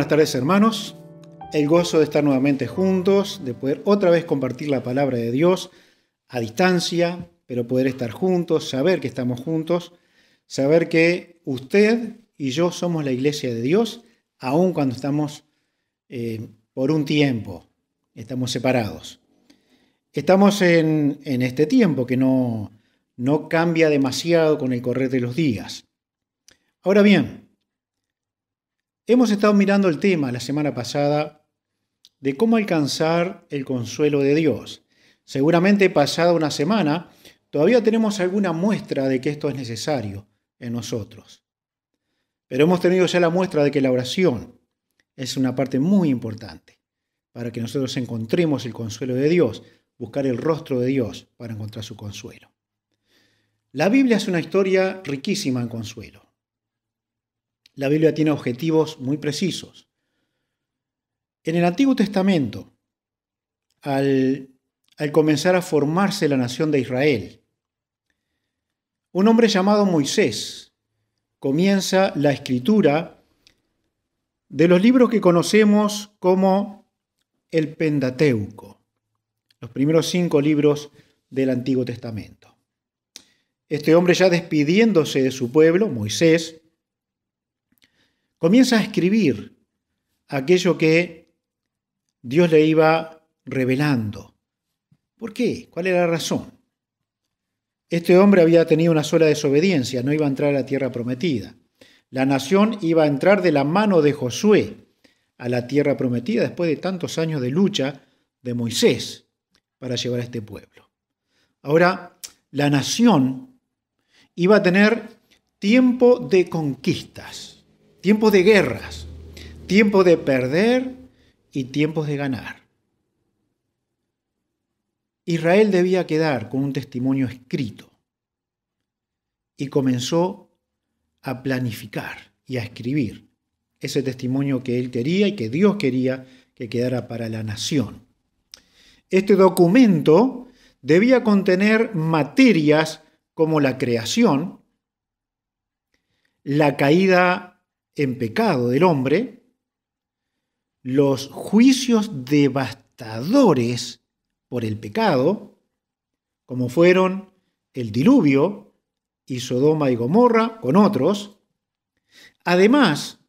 Buenas tardes, hermanos. El gozo de estar nuevamente juntos, de poder otra vez compartir la palabra de Dios a distancia, pero poder estar juntos, saber que estamos juntos, saber que usted y yo somos la iglesia de Dios, aun cuando estamos por un tiempo, estamos separados. Estamos en este tiempo que no cambia demasiado con el correr de los días. Ahora bien, hemos estado mirando el tema la semana pasada de cómo alcanzar el consuelo de Dios. Seguramente pasada una semana, todavía tenemos alguna muestra de que esto es necesario en nosotros. Pero hemos tenido ya la muestra de que la oración es una parte muy importante para que nosotros encontremos el consuelo de Dios, buscar el rostro de Dios para encontrar su consuelo. La Biblia es una historia riquísima en consuelo. La Biblia tiene objetivos muy precisos. En el Antiguo Testamento, al comenzar a formarse la nación de Israel, un hombre llamado Moisés comienza la escritura de los libros que conocemos como el Pentateuco, los primeros 5 libros del Antiguo Testamento. Este hombre, ya despidiéndose de su pueblo, Moisés, comienza a escribir aquello que Dios le iba revelando. ¿Por qué? ¿Cuál era la razón? Este hombre había tenido una sola desobediencia, no iba a entrar a la tierra prometida. La nación iba a entrar de la mano de Josué a la tierra prometida después de tantos años de lucha de Moisés para llevar a este pueblo. Ahora, la nación iba a tener tiempo de conquistas, tiempo de guerras, tiempo de perder y tiempos de ganar. Israel debía quedar con un testimonio escrito y comenzó a planificar y a escribir ese testimonio que él quería y que Dios quería que quedara para la nación. Este documento debía contener materias como la creación, la caída en pecado del hombre, los juicios devastadores por el pecado, como fueron el diluvio y Sodoma y Gomorra con otros. Además,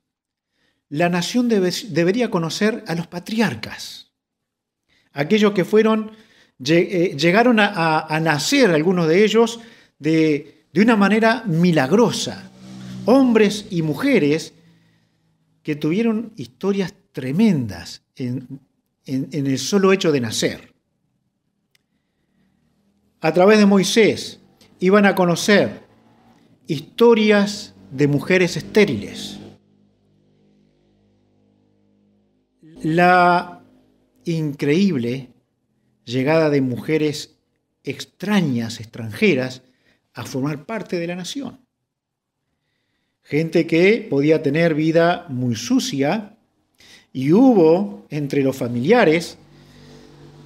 la nación debería conocer a los patriarcas, aquellos que llegaron a nacer, algunos de ellos, de una manera milagrosa, hombres y mujeres que tuvieron historias tremendas en el solo hecho de nacer. A través de Moisés iban a conocer historias de mujeres estériles. La increíble llegada de mujeres extrañas, extranjeras, a formar parte de la nación. Gente que podía tener vida muy sucia, y hubo entre los familiares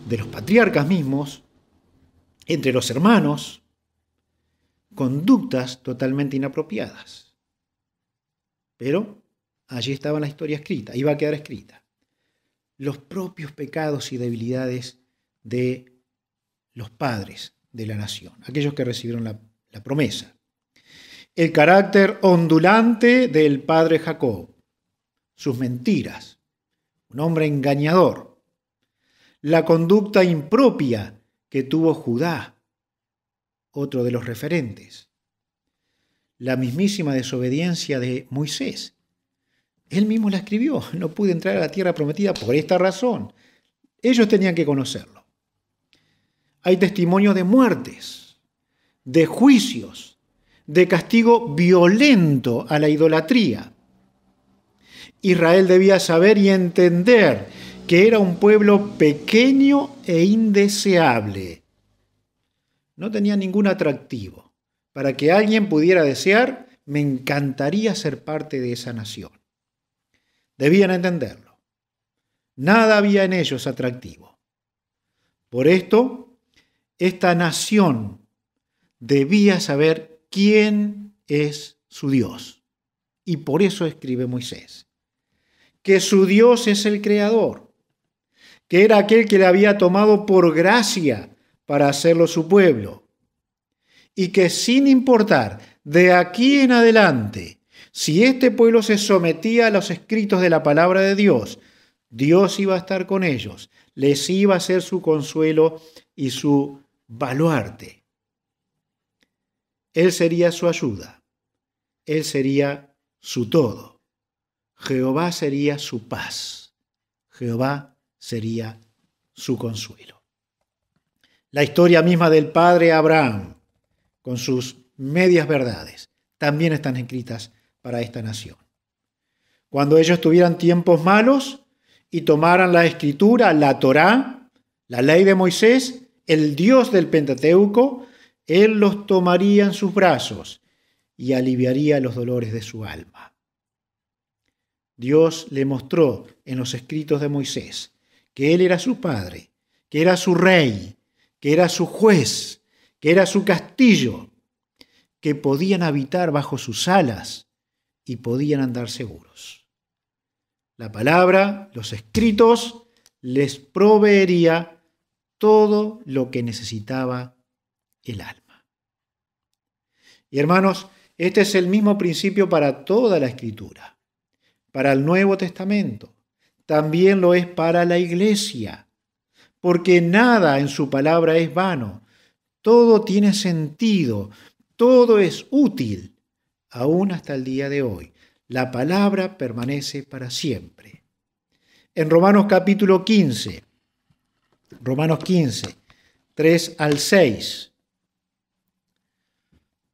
de los patriarcas mismos, entre los hermanos, conductas totalmente inapropiadas. Pero allí estaba la historia escrita, iba a quedar escrita. Los propios pecados y debilidades de los padres de la nación, aquellos que recibieron la promesa. El carácter ondulante del padre Jacob, sus mentiras, un hombre engañador, la conducta impropia que tuvo Judá, otro de los referentes, la mismísima desobediencia de Moisés. Él mismo la escribió, no pude entrar a la tierra prometida por esta razón. Ellos tenían que conocerlo. Hay testimonio de muertes, de juicios, de castigo violento a la idolatría. Israel debía saber y entender que era un pueblo pequeño e indeseable. No tenía ningún atractivo para que alguien pudiera desear: me encantaría ser parte de esa nación. Debían entenderlo. Nada había en ellos atractivo. Por esto, esta nación debía saber quién es su Dios. Y por eso escribe Moisés. que su Dios es el Creador, que era aquel que le había tomado por gracia para hacerlo su pueblo, y que sin importar de aquí en adelante, si este pueblo se sometía a los escritos de la palabra de Dios, Dios iba a estar con ellos, les iba a ser su consuelo y su baluarte. Él sería su ayuda, Él sería su todo. Jehová sería su paz, Jehová sería su consuelo. La historia misma del padre Abraham, con sus medias verdades, también están escritas para esta nación. Cuando ellos tuvieran tiempos malos y tomaran la escritura, la Torá, la ley de Moisés, el Dios del Pentateuco, Él los tomaría en sus brazos y aliviaría los dolores de su alma. Dios le mostró en los escritos de Moisés que Él era su padre, que era su rey, que era su juez, que era su castillo, que podían habitar bajo sus alas y podían andar seguros. La palabra, los escritos, les proveería todo lo que necesitaba el alma. Y hermanos, este es el mismo principio para toda la Escritura, para el Nuevo Testamento. También lo es para la Iglesia, porque nada en su palabra es vano. Todo tiene sentido, todo es útil, aún hasta el día de hoy. La palabra permanece para siempre. En Romanos capítulo 15, 3 al 6,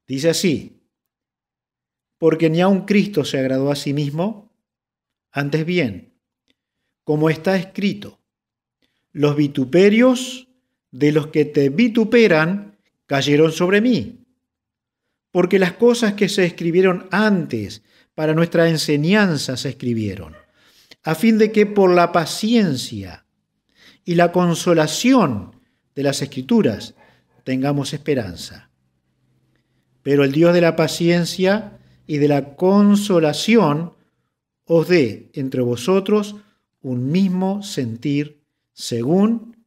dice así: porque ni aun Cristo se agradó a sí mismo, antes bien, como está escrito, los vituperios de los que te vituperan cayeron sobre mí, porque las cosas que se escribieron antes para nuestra enseñanza se escribieron, a fin de que por la paciencia y la consolación de las Escrituras tengamos esperanza. Pero el Dios de la paciencia y de la consolación os dé entre vosotros un mismo sentir según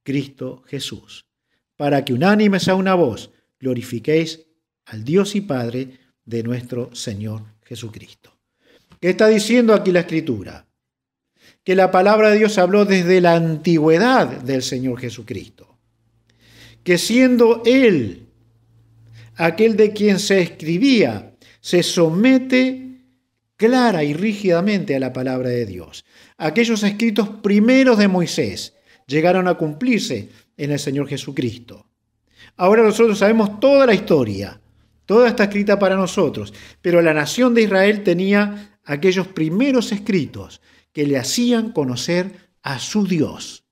Cristo Jesús, para que unánimes a una voz glorifiquéis al Dios y Padre de nuestro Señor Jesucristo. ¿Qué está diciendo aquí la Escritura? Que la palabra de Dios habló desde la antigüedad del Señor Jesucristo, que siendo Él aquel de quien se escribía, se somete clara y rígidamente a la palabra de Dios. Aquellos escritos primeros de Moisés llegaron a cumplirse en el Señor Jesucristo. Ahora nosotros sabemos toda la historia, toda está escrita para nosotros, pero la nación de Israel tenía aquellos primeros escritos que le hacían conocer a su Dios,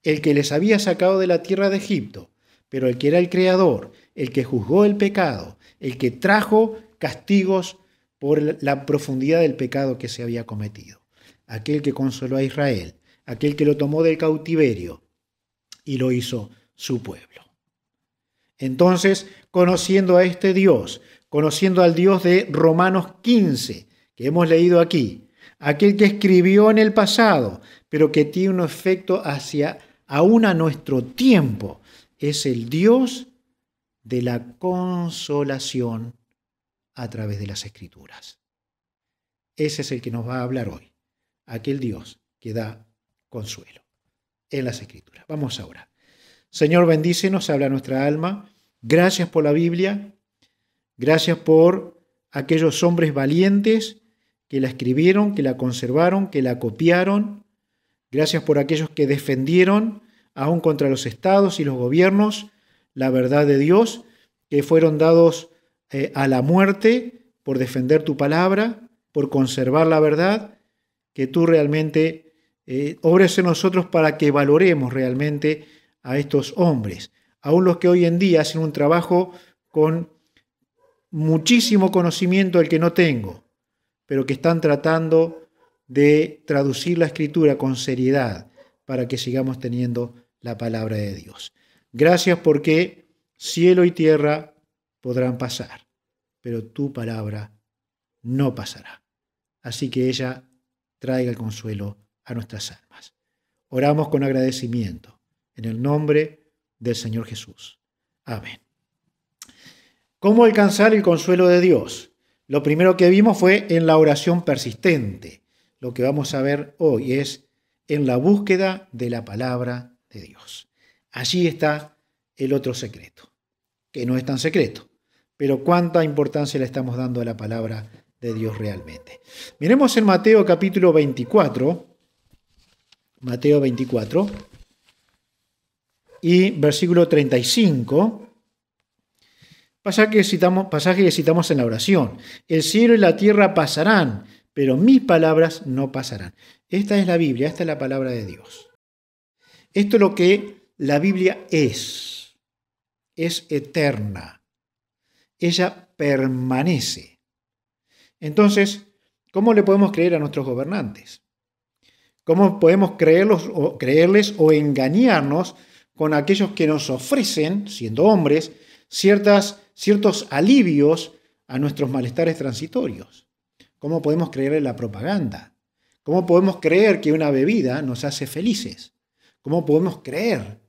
el que les había sacado de la tierra de Egipto, pero el que era el Creador, el que juzgó el pecado, el que trajo castigos por la profundidad del pecado que se había cometido, aquel que consoló a Israel, aquel que lo tomó del cautiverio y lo hizo su pueblo. Entonces, conociendo a este Dios, conociendo al Dios de Romanos 15, que hemos leído aquí, aquel que escribió en el pasado, pero que tiene un efecto hacia aún a nuestro tiempo, es el Dios de la consolación a través de las Escrituras. Ese es el que nos va a hablar hoy, aquel Dios que da consuelo en las Escrituras. Vamos a orar. Señor, bendícenos, habla nuestra alma. Gracias por la Biblia. Gracias por aquellos hombres valientes que la escribieron, que la conservaron, que la copiaron. Gracias por aquellos que defendieron, aún contra los estados y los gobiernos, la verdad de Dios, que fueron dados a la muerte por defender tu palabra, por conservar la verdad, que tú realmente obres en nosotros para que valoremos realmente a estos hombres, aún los que hoy en día hacen un trabajo con muchísimo conocimiento del que no tengo, pero que están tratando de traducir la Escritura con seriedad para que sigamos teniendo la palabra de Dios. Gracias porque cielo y tierra podrán pasar, pero tu palabra no pasará. Así que ella traiga el consuelo a nuestras almas. Oramos con agradecimiento en el nombre del Señor Jesús. Amén. ¿Cómo alcanzar el consuelo de Dios? Lo primero que vimos fue en la oración persistente. Lo que vamos a ver hoy es en la búsqueda de la palabra de Dios. Allí está el otro secreto, que no es tan secreto, pero cuánta importancia le estamos dando a la palabra de Dios realmente. Miremos en Mateo capítulo 24, Mateo 24 y versículo 35. Pasaje que citamos en la oración. El cielo y la tierra pasarán, pero mis palabras no pasarán. Esta es la Biblia, esta es la palabra de Dios. Esto es lo que la Biblia es eterna. Ella permanece. Entonces, ¿cómo le podemos creer a nuestros gobernantes? ¿Cómo podemos creerles o engañarnos con aquellos que nos ofrecen, siendo hombres, ciertos alivios a nuestros malestares transitorios? ¿Cómo podemos creer en la propaganda? ¿Cómo podemos creer que una bebida nos hace felices? ¿Cómo podemos creer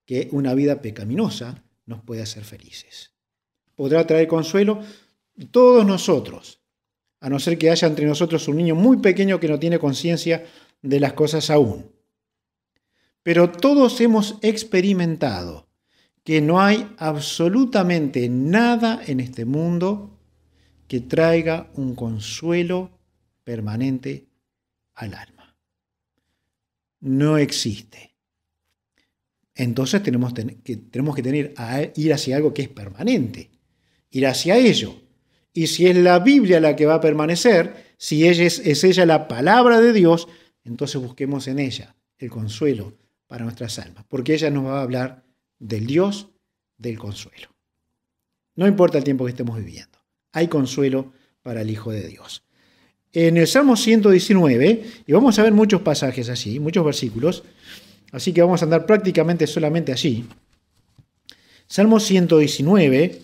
que una vida pecaminosa nos puede hacer felices? ¿Podrá traer consuelo? Todos nosotros, a no ser que haya entre nosotros un niño muy pequeño que no tiene conciencia de las cosas aún. Pero todos hemos experimentado que no hay absolutamente nada en este mundo que traiga un consuelo permanente al alma. No existe. Entonces tenemos que ir hacia algo que es permanente, ir hacia ello. Y si es la Biblia la que va a permanecer, si es ella la palabra de Dios, entonces busquemos en ella el consuelo para nuestras almas, porque ella nos va a hablar del Dios del consuelo. No importa el tiempo que estemos viviendo, hay consuelo para el Hijo de Dios. En el Salmo 119, y vamos a ver muchos pasajes allí, muchos versículos, así que vamos a andar prácticamente solamente allí. Salmo 119,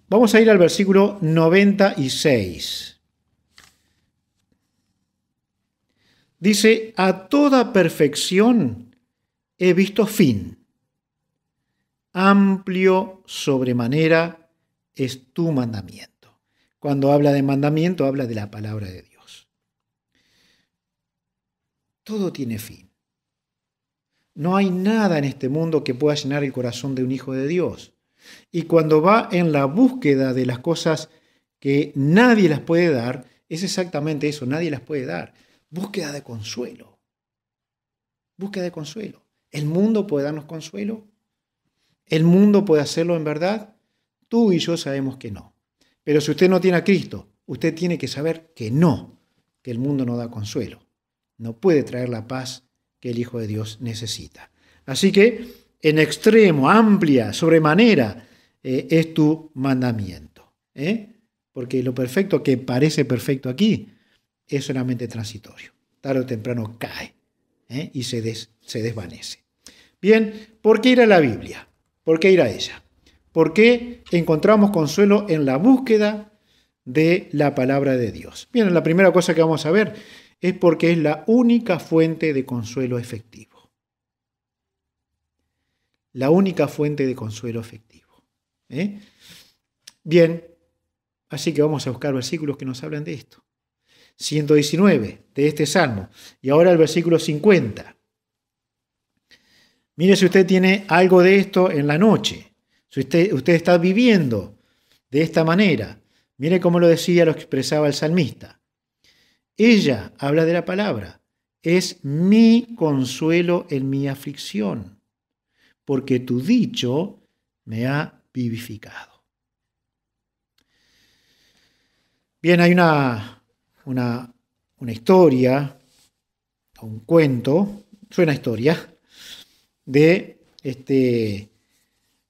vamos a ir al versículo 96. Dice, a toda perfección he visto fin. Amplio sobremanera es tu mandamiento. Cuando habla de mandamiento, habla de la palabra de Dios. Todo tiene fin. No hay nada en este mundo que pueda llenar el corazón de un hijo de Dios. Y cuando va en la búsqueda de las cosas que nadie las puede dar, es exactamente eso, nadie las puede dar. Búsqueda de consuelo. Búsqueda de consuelo. ¿El mundo puede darnos consuelo? ¿El mundo puede hacerlo en verdad? Tú y yo sabemos que no. Pero si usted no tiene a Cristo, usted tiene que saber que no, que el mundo no da consuelo. No puede traer la paz que el Hijo de Dios necesita. Así que, en extremo, amplia, sobremanera, es tu mandamiento. Porque lo perfecto que parece perfecto aquí es solamente transitorio. Tarde o temprano cae y se desvanece. Bien, ¿por qué ir a la Biblia? ¿Por qué ir a ella? ¿Por qué encontramos consuelo en la búsqueda de la palabra de Dios? Bien, la primera cosa que vamos a ver es porque es la única fuente de consuelo efectivo. La única fuente de consuelo efectivo. Bien, así que vamos a buscar versículos que nos hablan de esto. 119 de este Salmo. Y ahora el versículo 50. Mire si usted tiene algo de esto en la noche. Si usted está viviendo de esta manera. Mire cómo lo expresaba el salmista. Ella habla de la palabra. Es mi consuelo en mi aflicción, porque tu dicho me ha vivificado. Bien, hay una historia, un cuento, suena historia, de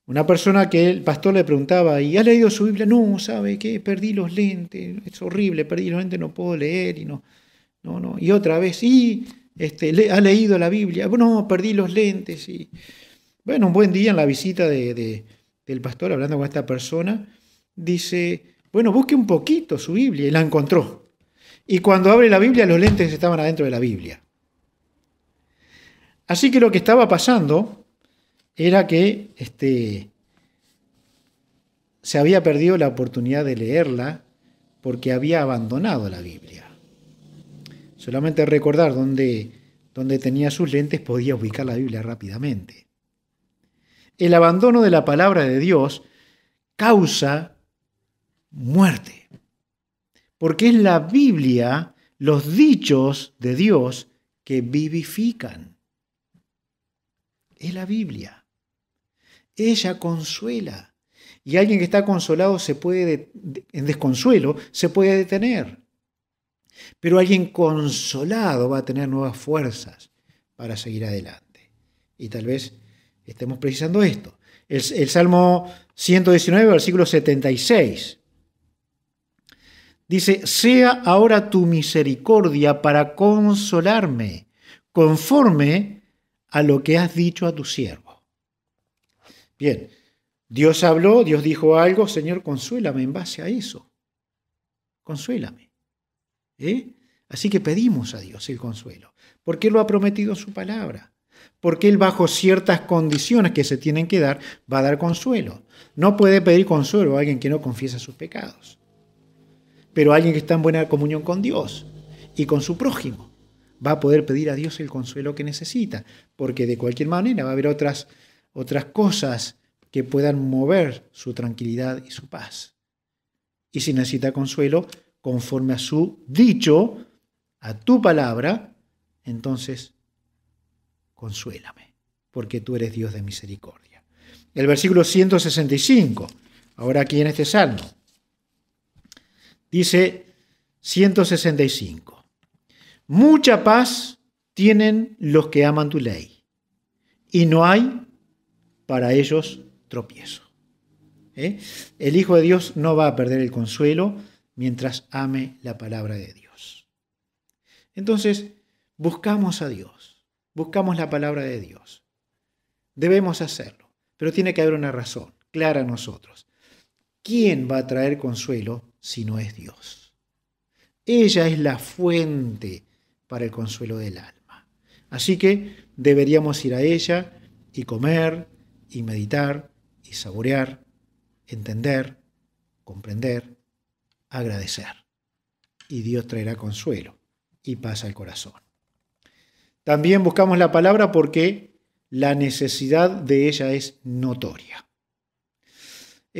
una persona que el pastor le preguntaba, ¿y ha leído su Biblia? No, ¿sabe qué? Perdí los lentes, es horrible, perdí los lentes, no puedo leer, y no. Y otra vez, ¿ha leído la Biblia? No, perdí los lentes. Y bueno, un buen día en la visita del pastor, hablando con esta persona, dice, Bueno, busque un poquito su Biblia y la encontró. Y cuando abre la Biblia, los lentes estaban adentro de la Biblia. Así que lo que estaba pasando era que se había perdido la oportunidad de leerla porque había abandonado la Biblia. Solamente recordar dónde tenía sus lentes podía ubicar la Biblia rápidamente. El abandono de la palabra de Dios causa muerte, porque es la Biblia, los dichos de Dios que vivifican. Es la Biblia. Ella consuela. Y alguien que está consolado en desconsuelo se puede detener. Pero alguien consolado va a tener nuevas fuerzas para seguir adelante. Y tal vez estemos precisando esto. El Salmo 119, versículo 76. Dice, sea ahora tu misericordia para consolarme, conforme a lo que has dicho a tu siervo. Bien, Dios habló, Dios dijo algo, Señor, consuélame en base a eso. Consuélame. Así que pedimos a Dios el consuelo, porque Él lo ha prometido en su palabra, porque Él bajo ciertas condiciones que se tienen que dar, va a dar consuelo. No puede pedir consuelo a alguien que no confiesa sus pecados, pero alguien que está en buena comunión con Dios y con su prójimo va a poder pedir a Dios el consuelo que necesita, porque de cualquier manera va a haber otras cosas que puedan mover su tranquilidad y su paz. Y si necesita consuelo, conforme a su dicho, a tu palabra, entonces consuélame, porque tú eres Dios de misericordia. El versículo 165, ahora aquí en este salmo, dice 165, mucha paz tienen los que aman tu ley, y no hay para ellos tropiezo. El Hijo de Dios no va a perder el consuelo mientras ame la palabra de Dios. Entonces, buscamos a Dios, buscamos la palabra de Dios. Debemos hacerlo, pero tiene que haber una razón clara a nosotros. ¿Quién va a traer consuelo si no es Dios? Ella es la fuente para el consuelo del alma. Así que deberíamos ir a ella y comer y meditar y saborear, entender, comprender, agradecer. Y Dios traerá consuelo y paz al corazón. También buscamos la palabra porque la necesidad de ella es notoria.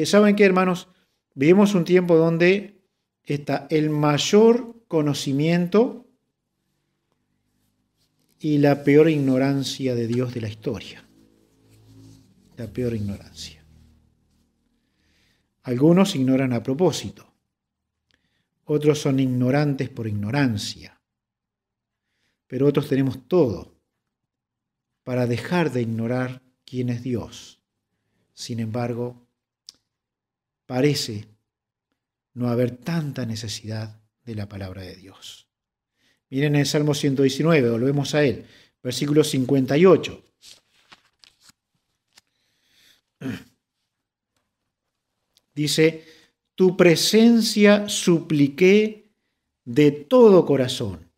¿Saben qué, hermanos? Vivimos un tiempo donde está el mayor conocimiento y la peor ignorancia de Dios de la historia. La peor ignorancia. Algunos ignoran a propósito. Otros son ignorantes por ignorancia. Pero otros tenemos todo para dejar de ignorar quién es Dios. Sin embargo, parece no haber tanta necesidad de la palabra de Dios. Miren el Salmo 119, volvemos a él, versículo 58. Dice, tu presencia supliqué de todo corazón.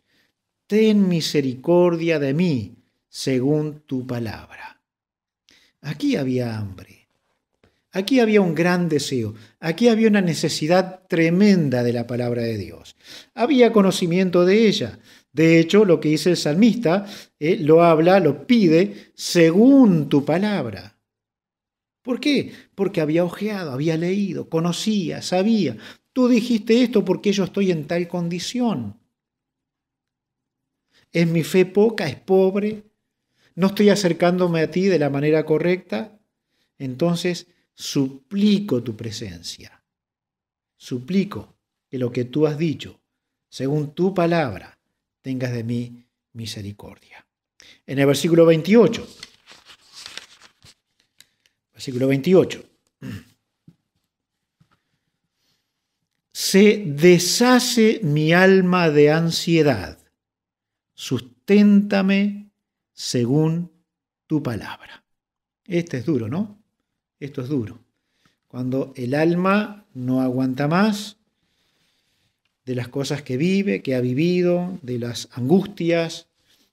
Ten misericordia de mí, según tu palabra. Aquí había hambre. Aquí había un gran deseo. Aquí había una necesidad tremenda de la palabra de Dios. Había conocimiento de ella. De hecho, lo que dice el salmista, lo pide según tu palabra. ¿Por qué? Porque había ojeado, había leído, conocía, sabía. Tú dijiste esto porque yo estoy en tal condición. ¿Es mi fe poca? ¿Es pobre? ¿No estoy acercándome a ti de la manera correcta? Entonces, suplico tu presencia. Suplico que lo que tú has dicho, según tu palabra, tengas de mí misericordia. En el versículo 28. Versículo 28. Se deshace mi alma de ansiedad. Susténtame según tu palabra. Este es duro, ¿no? Esto es duro. cuando el alma no aguanta más de las cosas que vive, que ha vivido, de las angustias.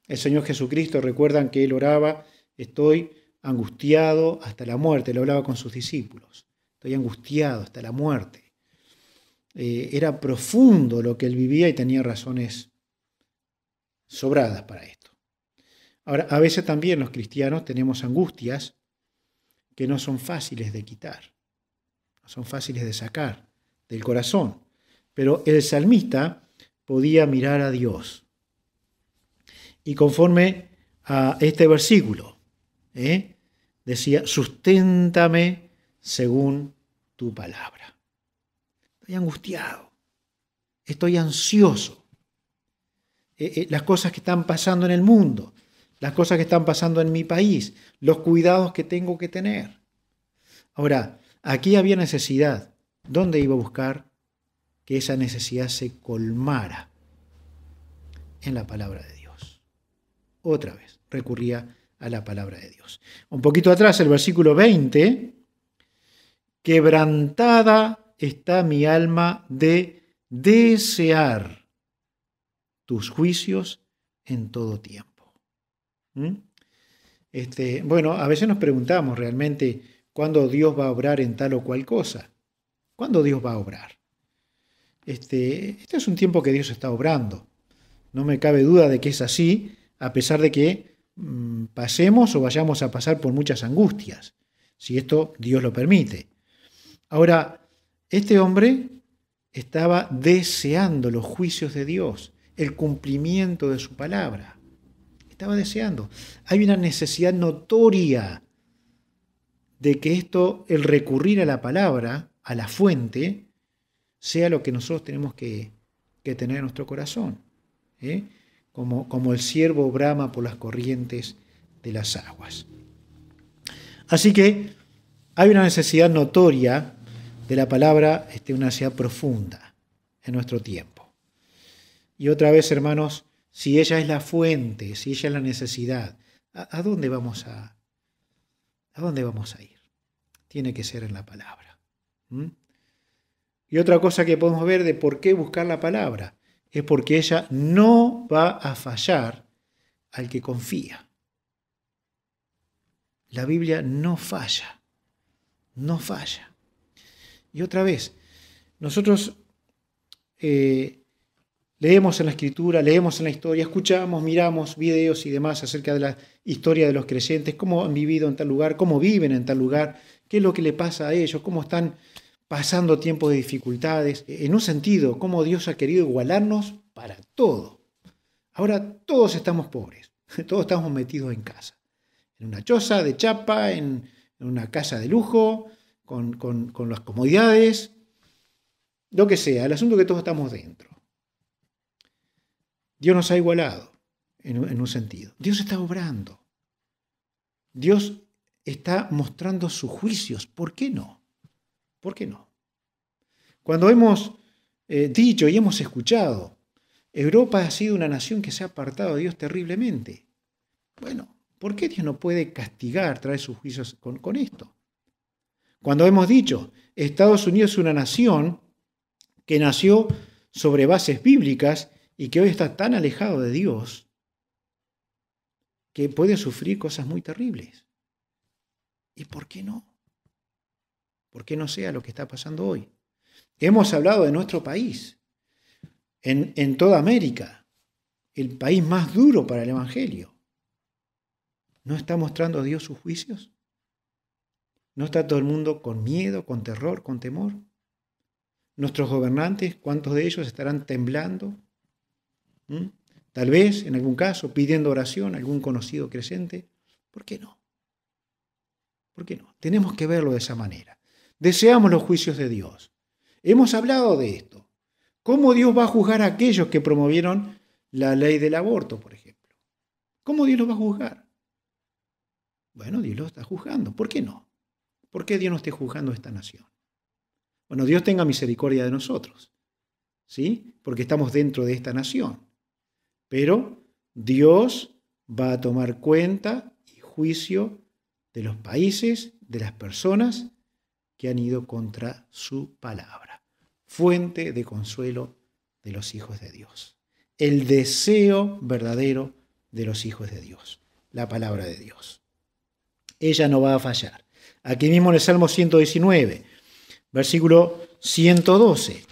El Señor Jesucristo, recuerdan que Él oraba, estoy angustiado hasta la muerte, lo hablaba con sus discípulos, estoy angustiado hasta la muerte. Era profundo lo que Él vivía y tenía razones sobradas para esto. Ahora, a veces también los cristianos tenemos angustias que no son fáciles de quitar, no son fáciles de sacar del corazón. Pero el salmista podía mirar a Dios. Y conforme a este versículo, decía, susténtame según tu palabra. Estoy angustiado, estoy ansioso. Las cosas que están pasando en el mundo, las cosas que están pasando en mi país, los cuidados que tengo que tener. Ahora, aquí había necesidad. ¿Dónde iba a buscar que esa necesidad se colmara? En la palabra de Dios. Otra vez recurría a la palabra de Dios. Un poquito atrás, el versículo 20, quebrantada está mi alma de desear tus juicios en todo tiempo. Bueno, a veces nos preguntamos realmente cuándo Dios va a obrar en tal o cual cosa. ¿Cuándo Dios va a obrar? Este es un tiempo que Dios está obrando. No me cabe duda de que es así, a pesar de que pasemos o vayamos a pasar por muchas angustias, si esto Dios lo permite. Ahora, este hombre estaba deseando los juicios de Dios, el cumplimiento de su palabra. Estaba deseando. Hay una necesidad notoria de que esto, el recurrir a la palabra, a la fuente, sea lo que nosotros tenemos que tener en nuestro corazón. Como el ciervo brama por las corrientes de las aguas. Así que hay una necesidad notoria de la palabra, una necesidad profunda en nuestro tiempo. Y otra vez, hermanos, si ella es la fuente, si ella es la necesidad, ¿a dónde vamos a ir? Tiene que ser en la palabra. Y otra cosa que podemos ver de por qué buscar la palabra es porque ella no va a fallar al que confía. La Biblia no falla, no falla. Y otra vez, nosotros leemos en la Escritura, leemos en la historia, escuchamos, miramos videos y demás acerca de la historia de los creyentes, cómo han vivido en tal lugar, cómo viven en tal lugar, qué es lo que le pasa a ellos, cómo están pasando tiempos de dificultades, en un sentido, cómo Dios ha querido igualarnos para todo. Ahora todos estamos pobres, todos estamos metidos en casa, en una choza de chapa, en una casa de lujo, con las comodidades, lo que sea, el asunto es que todos estamos dentro. Dios nos ha igualado en un sentido. Dios está obrando. Dios está mostrando sus juicios. ¿Por qué no? ¿Por qué no? Cuando hemos dicho y hemos escuchado, Europa ha sido una nación que se ha apartado de Dios terriblemente. Bueno, ¿por qué Dios no puede castigar, traer sus juicios con esto? Cuando hemos dicho, Estados Unidos es una nación que nació sobre bases bíblicas y que hoy está tan alejado de Dios que puede sufrir cosas muy terribles. ¿Y por qué no? ¿Por qué no sea lo que está pasando hoy? Hemos hablado de nuestro país, en toda América, el país más duro para el Evangelio. ¿No está mostrando a Dios sus juicios? ¿No está todo el mundo con miedo, con terror, con temor? ¿Nuestros gobernantes, cuántos de ellos estarán temblando? Tal vez, en algún caso, pidiendo oración a algún conocido creyente. ¿Por qué no? ¿Por qué no? Tenemos que verlo de esa manera. Deseamos los juicios de Dios. Hemos hablado de esto. ¿Cómo Dios va a juzgar a aquellos que promovieron la ley del aborto, por ejemplo? ¿Cómo Dios los va a juzgar? Bueno, Dios los está juzgando. ¿Por qué no? ¿Por qué Dios no esté juzgando a esta nación? Bueno, Dios tenga misericordia de nosotros, ¿sí? Porque estamos dentro de esta nación. Pero Dios va a tomar cuenta y juicio de los países, de las personas que han ido contra su palabra. Fuente de consuelo de los hijos de Dios. El deseo verdadero de los hijos de Dios. La palabra de Dios. Ella no va a fallar. Aquí mismo en el Salmo 119, versículo 112.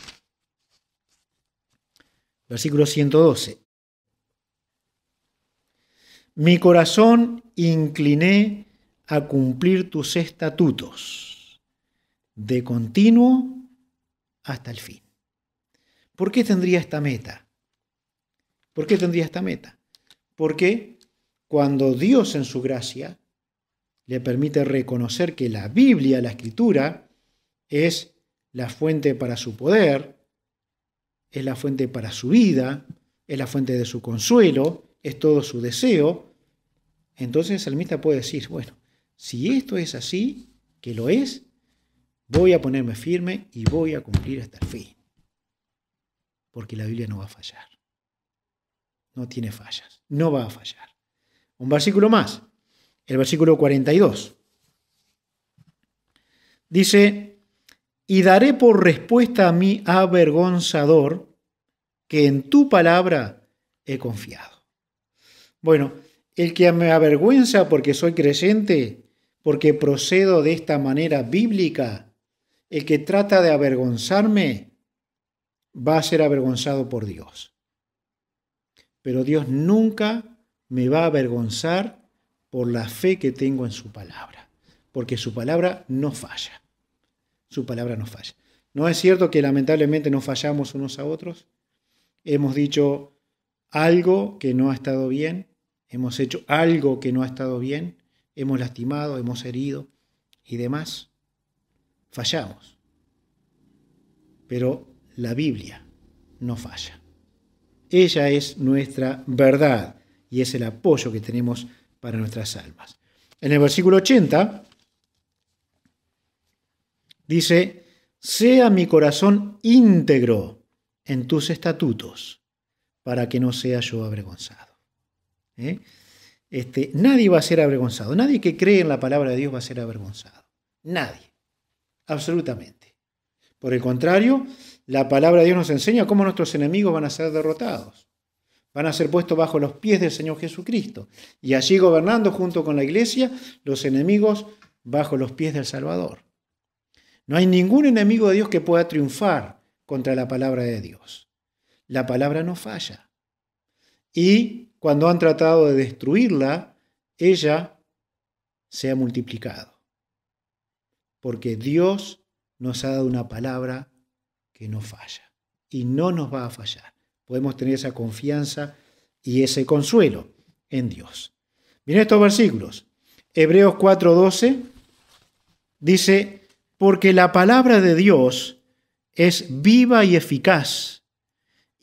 Versículo 112. Mi corazón incliné a cumplir tus estatutos, de continuo hasta el fin. ¿Por qué tendría esta meta? ¿Por qué tendría esta meta? Porque cuando Dios en su gracia le permite reconocer que la Biblia, la Escritura, es la fuente para su poder, es la fuente para su vida, es la fuente de su consuelo, es todo su deseo, entonces el salmista puede decir, bueno, si esto es así, que lo es, voy a ponerme firme y voy a cumplir hasta el fin. Porque la Biblia no va a fallar. No tiene fallas, no va a fallar. Un versículo más, el versículo 42. Dice, y daré por respuesta a mi avergonzador que en tu palabra he confiado. Bueno, el que me avergüenza porque soy creyente, porque procedo de esta manera bíblica, el que trata de avergonzarme, va a ser avergonzado por Dios. Pero Dios nunca me va a avergonzar por la fe que tengo en su palabra, porque su palabra no falla. Su palabra no falla. ¿No es cierto que lamentablemente nos fallamos unos a otros? Hemos dicho algo que no ha estado bien, hemos hecho algo que no ha estado bien, hemos lastimado, hemos herido y demás. Fallamos. Pero la Biblia no falla. Ella es nuestra verdad y es el apoyo que tenemos para nuestras almas. En el versículo 80 dice, sea mi corazón íntegro en tus estatutos, para que no sea yo avergonzado. Nadie va a ser avergonzado. Nadie que cree en la palabra de Dios va a ser avergonzado. Nadie. Absolutamente. Por el contrario, la palabra de Dios nos enseña cómo nuestros enemigos van a ser derrotados. Van a ser puestos bajo los pies del Señor Jesucristo. Y allí gobernando junto con la iglesia, los enemigos bajo los pies del Salvador. No hay ningún enemigo de Dios que pueda triunfar contra la palabra de Dios. La palabra no falla. Y cuando han tratado de destruirla, ella se ha multiplicado. Porque Dios nos ha dado una palabra que no falla. Y no nos va a fallar. Podemos tener esa confianza y ese consuelo en Dios. Miren estos versículos. Hebreos 4:12 dice, porque la palabra de Dios es viva y eficaz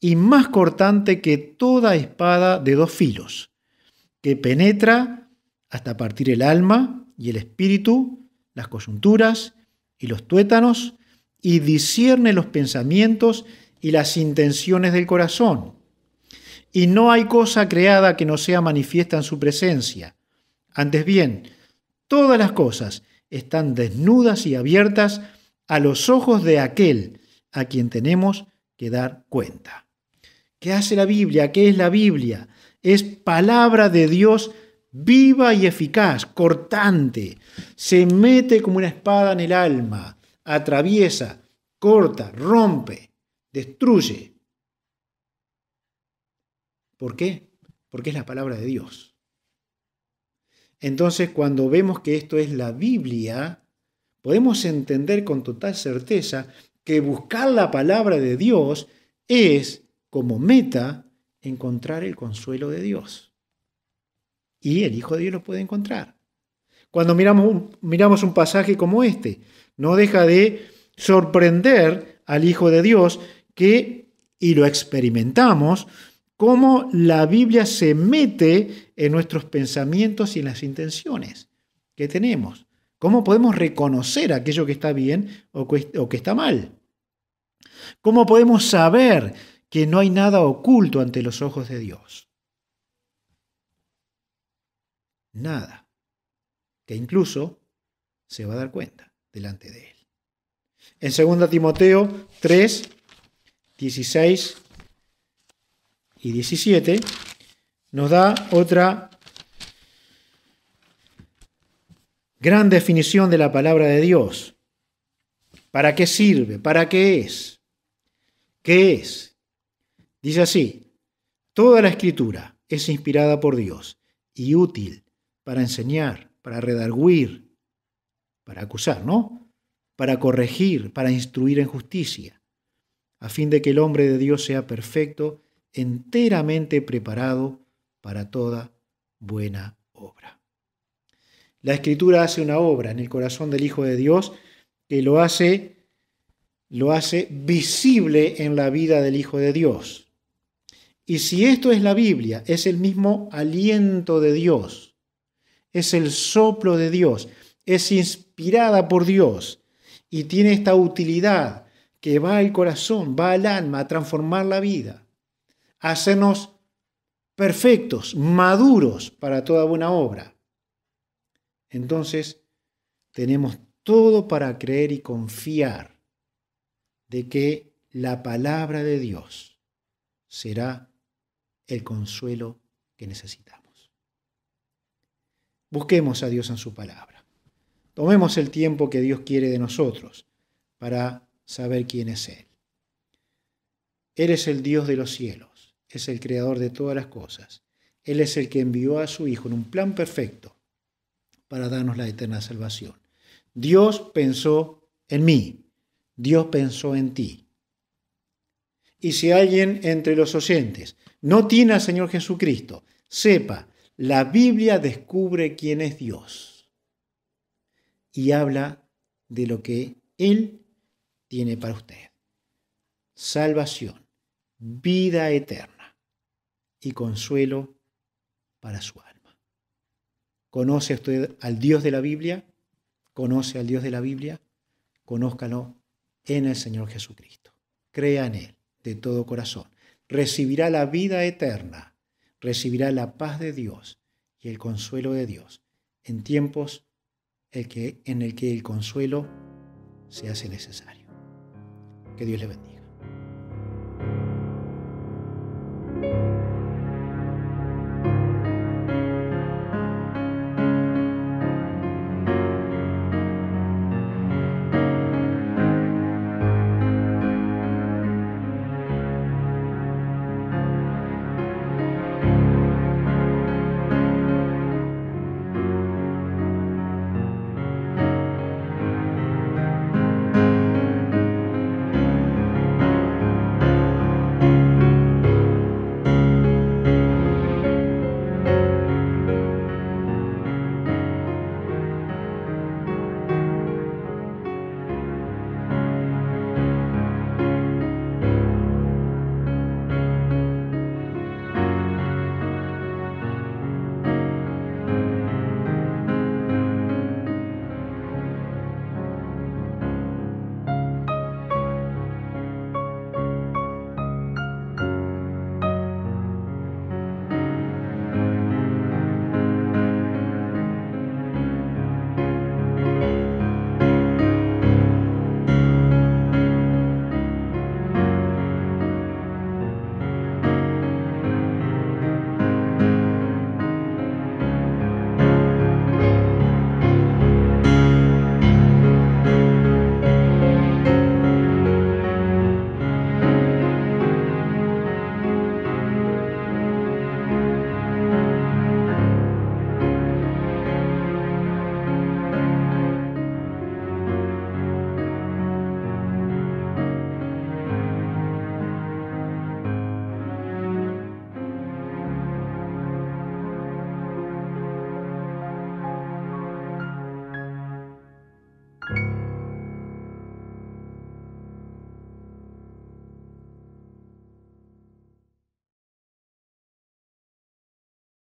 y más cortante que toda espada de dos filos, que penetra hasta partir el alma y el espíritu, las coyunturas y los tuétanos, y discierne los pensamientos y las intenciones del corazón. Y no hay cosa creada que no sea manifiesta en su presencia. Antes bien, todas las cosas están desnudas y abiertas a los ojos de aquel a quien tenemos que dar cuenta. ¿Qué hace la Biblia? ¿Qué es la Biblia? Es palabra de Dios viva y eficaz, cortante. Se mete como una espada en el alma, atraviesa, corta, rompe, destruye. ¿Por qué? Porque es la palabra de Dios. Entonces, cuando vemos que esto es la Biblia, podemos entender con total certeza que buscar la palabra de Dios es, como meta, encontrar el consuelo de Dios. Y el Hijo de Dios lo puede encontrar. Cuando miramos un pasaje como este, no deja de sorprender al Hijo de Dios y lo experimentamos, cómo la Biblia se mete en nuestros pensamientos y en las intenciones que tenemos. ¿Cómo podemos reconocer aquello que está bien o que está mal? ¿Cómo podemos saber que no hay nada oculto ante los ojos de Dios? Nada. Que incluso se va a dar cuenta delante de Él. En 2 Timoteo 3, 16 y 17 nos da otra gran definición de la palabra de Dios. ¿Para qué sirve? ¿Para qué es? ¿Qué es? Dice así: toda la Escritura es inspirada por Dios y útil para enseñar, para redarguir, para acusar, ¿no? Para corregir, para instruir en justicia, a fin de que el hombre de Dios sea perfecto, enteramente preparado para toda buena obra. La Escritura hace una obra en el corazón del Hijo de Dios que lo hace visible en la vida del Hijo de Dios. Y si esto es la Biblia, es el mismo aliento de Dios, es el soplo de Dios, es inspirada por Dios y tiene esta utilidad que va al corazón, va al alma, a transformar la vida, a hacernos perfectos, maduros para toda buena obra. Entonces, tenemos todo para creer y confiar de que la palabra de Dios será el consuelo que necesitamos. Busquemos a Dios en su palabra. Tomemos el tiempo que Dios quiere de nosotros para saber quién es Él. Él es el Dios de los cielos, es el creador de todas las cosas. Él es el que envió a su Hijo en un plan perfecto para darnos la eterna salvación. Dios pensó en mí, Dios pensó en ti. Y si alguien entre los oyentes no tiene al Señor Jesucristo, sepa, la Biblia descubre quién es Dios y habla de lo que Él tiene para usted: salvación, vida eterna y consuelo para su alma. ¿Conoce usted al Dios de la Biblia? ¿Conoce al Dios de la Biblia? Conózcalo en el Señor Jesucristo. Crea en Él de todo corazón. Recibirá la vida eterna, recibirá la paz de Dios y el consuelo de Dios en tiempos en el que el consuelo se hace necesario. Que Dios le bendiga.